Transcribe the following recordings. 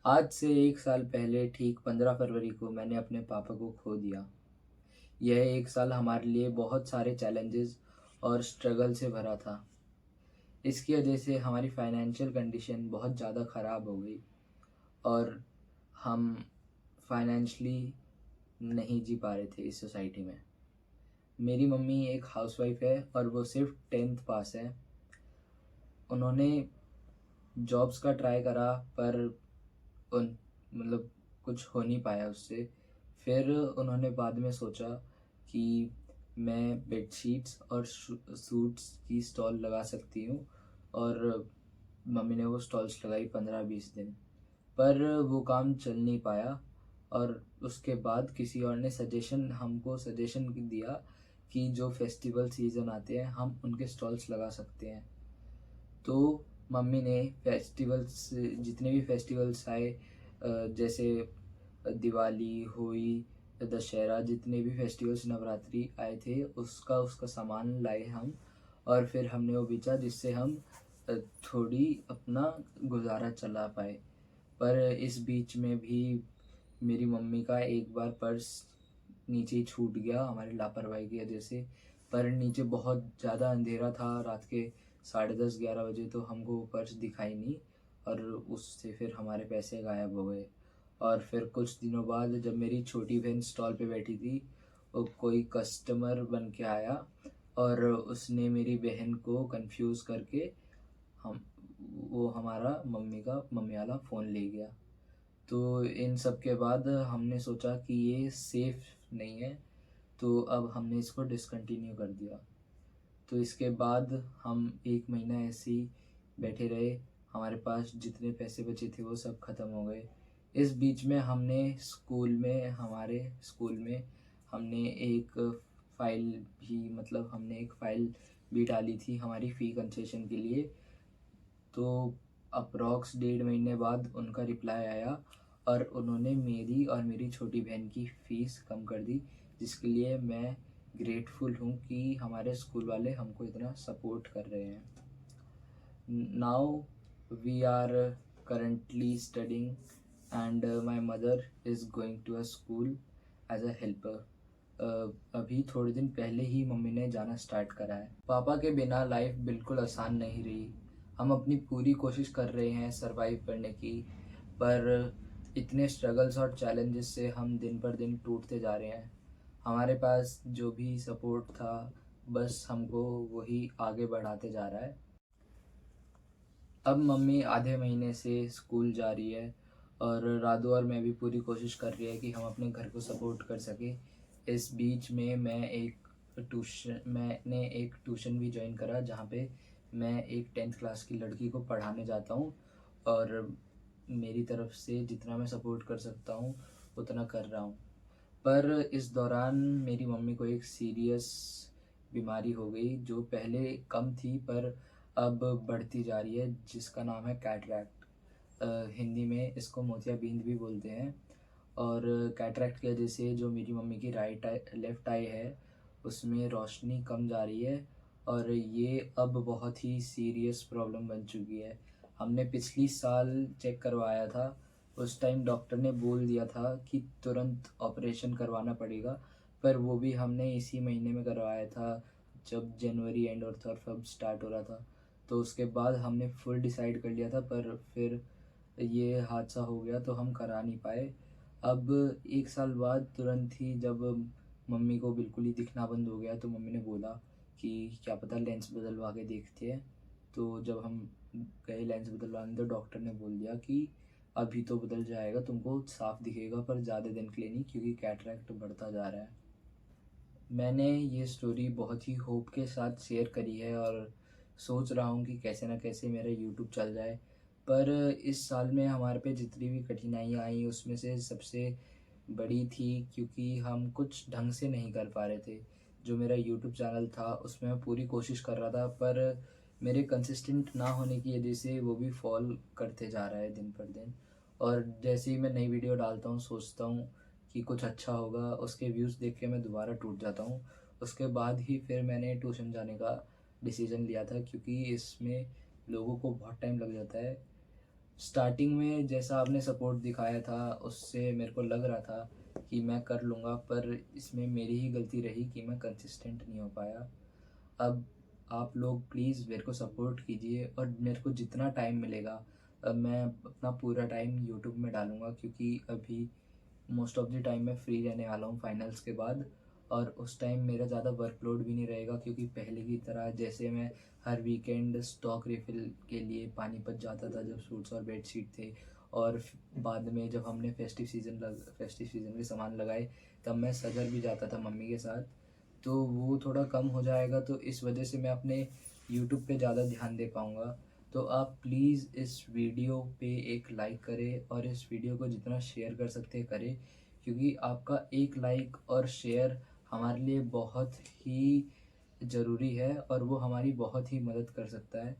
आज से 1 साल पहले ठीक 15 फरवरी को मैंने अपने पापा को खो दिया। यह 1 साल हमारे लिए बहुत सारे चैलेंजेस और स्ट्रगल से भरा था। इसकी वजह से हमारी फाइनेंशियल कंडीशन बहुत ज़्यादा ख़राब हो गई और हम फाइनेंशियली नहीं जी पा रहे थे इस सोसाइटी में। मेरी मम्मी एक हाउसवाइफ़ है और वो सिर्फ़ 10th पास है। उन्होंने जॉब्स का ट्राई करा पर उन मतलब कुछ हो नहीं पाया उससे। फिर उन्होंने बाद में सोचा कि मैं बेडशीट्स और सूट्स की स्टॉल लगा सकती हूँ और मम्मी ने वो स्टॉल्स लगाई 15-20 दिन। पर वो काम चल नहीं पाया और उसके बाद किसी और ने हमको सजेशन दिया कि जो फेस्टिवल सीज़न आते हैं हम उनके स्टॉल्स लगा सकते हैं। तो मम्मी ने फेस्टिवल्स जितने भी फेस्टिवल्स आए, जैसे दिवाली, होली, दशहरा, जितने भी फेस्टिवल्स नवरात्रि आए थे उसका उसका सामान लाए हम। और फिर हमने वो बेचा जिससे हम थोड़ी अपना गुजारा चला पाए। पर इस बीच में भी मेरी मम्मी का एक बार पर्स नीचे ही छूट गया हमारी लापरवाही की वजह से। पर नीचे बहुत ज़्यादा अंधेरा था, रात के 10:30-11 बजे, तो हमको वो पर्स दिखाई नहीं और उससे फिर हमारे पैसे गायब हो गए। और फिर कुछ दिनों बाद जब मेरी छोटी बहन स्टॉल पे बैठी थी, वो कोई कस्टमर बन के आया और उसने मेरी बहन को कंफ्यूज करके हम वो हमारा मम्मी वाला फ़ोन ले गया। तो इन सब के बाद हमने सोचा कि ये सेफ़ नहीं है, तो अब हमने इसको डिसकंटिन्यू कर दिया। तो इसके बाद हम 1 महीना ऐसे ही बैठे रहे। हमारे पास जितने पैसे बचे थे वो सब ख़त्म हो गए। इस बीच में हमारे स्कूल में हमने एक हमने एक फ़ाइल भी डाली थी हमारी फ़ी कंसेशन के लिए। तो अप्रॉक्स 1.5 महीने बाद उनका रिप्लाई आया और उन्होंने मेरी और मेरी छोटी बहन की फ़ीस कम कर दी, जिसके लिए मैं ग्रेटफुल हूँ कि हमारे स्कूल वाले हमको इतना सपोर्ट कर रहे हैं। Now we are currently studying and my mother is going to a school as a helper. अभी थोड़े दिन पहले ही मम्मी ने जाना स्टार्ट करा है। पापा के बिना लाइफ बिल्कुल आसान नहीं रही। हम अपनी पूरी कोशिश कर रहे हैं सरवाइव करने की, पर इतने स्ट्रगल्स और चैलेंजेस से हम दिन पर दिन टूटते जा रहे हैं। हमारे पास जो भी सपोर्ट था बस हमको वही आगे बढ़ाते जा रहा है। अब मम्मी आधे महीने से स्कूल जा रही है और राधु और मैं भी पूरी कोशिश कर रही है कि हम अपने घर को सपोर्ट कर सकें। इस बीच में मैंने एक ट्यूशन भी ज्वाइन करा जहाँ पे मैं एक 10th क्लास की लड़की को पढ़ाने जाता हूँ और मेरी तरफ से जितना मैं सपोर्ट कर सकता हूँ उतना कर रहा हूँ। पर इस दौरान मेरी मम्मी को एक सीरियस बीमारी हो गई जो पहले कम थी पर अब बढ़ती जा रही है, जिसका नाम है कैटरैक्ट। हिंदी में इसको मोतियाबिंद भी बोलते हैं। और कैटरैक्ट की वजह से जो मेरी मम्मी की लेफ़्ट आई है उसमें रोशनी कम जा रही है और ये अब बहुत ही सीरियस प्रॉब्लम बन चुकी है। हमने पिछली साल चेक करवाया था, उस टाइम डॉक्टर ने बोल दिया था कि तुरंत ऑपरेशन करवाना पड़ेगा, पर वो भी हमने इसी महीने में करवाया था जब जनवरी एंड और फब स्टार्ट हो रहा था। तो उसके बाद हमने फुल डिसाइड कर लिया था, पर फिर ये हादसा हो गया तो हम करा नहीं पाए। अब 1 साल बाद तुरंत ही जब मम्मी को बिल्कुल ही दिखना बंद हो गया तो मम्मी ने बोला कि क्या पता लेंस बदलवा के देखते हैं। तो जब हम गए लेंस बदलवाने तो डॉक्टर ने बोल दिया कि अभी तो बदल जाएगा, तुमको साफ दिखेगा पर ज़्यादा दिन के लिए नहीं, क्योंकि कैटरैक्ट बढ़ता जा रहा है। मैंने ये स्टोरी बहुत ही होप के साथ शेयर करी है और सोच रहा हूँ कि कैसे ना कैसे मेरा यूट्यूब चल जाए। पर इस साल में हमारे पे जितनी भी कठिनाइयाँ आई उसमें से सबसे बड़ी थी क्योंकि हम कुछ ढंग से नहीं कर पा रहे थे। जो मेरा यूट्यूब चैनल था उसमें मैं पूरी कोशिश कर रहा था, पर मेरे कंसिस्टेंट ना होने की वजह से वो भी फॉल करते जा रहा है दिन पर दिन। और जैसे ही मैं नई वीडियो डालता हूँ सोचता हूँ कि कुछ अच्छा होगा, उसके व्यूज़ देख के मैं दोबारा टूट जाता हूँ। उसके बाद ही फिर मैंने ट्यूशन जाने का डिसीज़न लिया था, क्योंकि इसमें लोगों को बहुत टाइम लग जाता है स्टार्टिंग में जैसा आपने सपोर्ट दिखाया था उससे मेरे को लग रहा था कि मैं कर लूँगा, पर इसमें मेरी ही गलती रही कि मैं कंसिस्टेंट नहीं हो पाया। अब आप लोग प्लीज़ मेरे को सपोर्ट कीजिए और मेरे को जितना टाइम मिलेगा अब मैं अपना पूरा टाइम यूट्यूब में डालूँगा, क्योंकि अभी मोस्ट ऑफ द टाइम मैं फ्री रहने वाला हूँ फाइनल्स के बाद। और उस टाइम मेरा ज़्यादा वर्कलोड भी नहीं रहेगा, क्योंकि पहले की तरह जैसे मैं हर वीकेंड स्टॉक रिफ़िल के लिए पानीपत जाता था जब सूट्स और बेडशीट थे, और बाद में जब हमने फेस्टिव सीज़न के सामान लगाए तब मैं सदर भी जाता था मम्मी के साथ। तो वो थोड़ा कम हो जाएगा, तो इस वजह से मैं अपने यूट्यूब पे ज़्यादा ध्यान दे पाऊँगा। तो आप प्लीज़ इस वीडियो पे एक लाइक करें और इस वीडियो को जितना शेयर कर सकते हैं करें, क्योंकि आपका एक लाइक और शेयर हमारे लिए बहुत ही ज़रूरी है और वो हमारी बहुत ही मदद कर सकता है।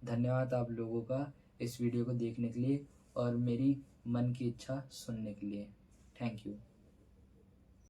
धन्यवाद आप लोगों का इस वीडियो को देखने के लिए और मेरी मन की इच्छा सुनने के लिए। Thank you.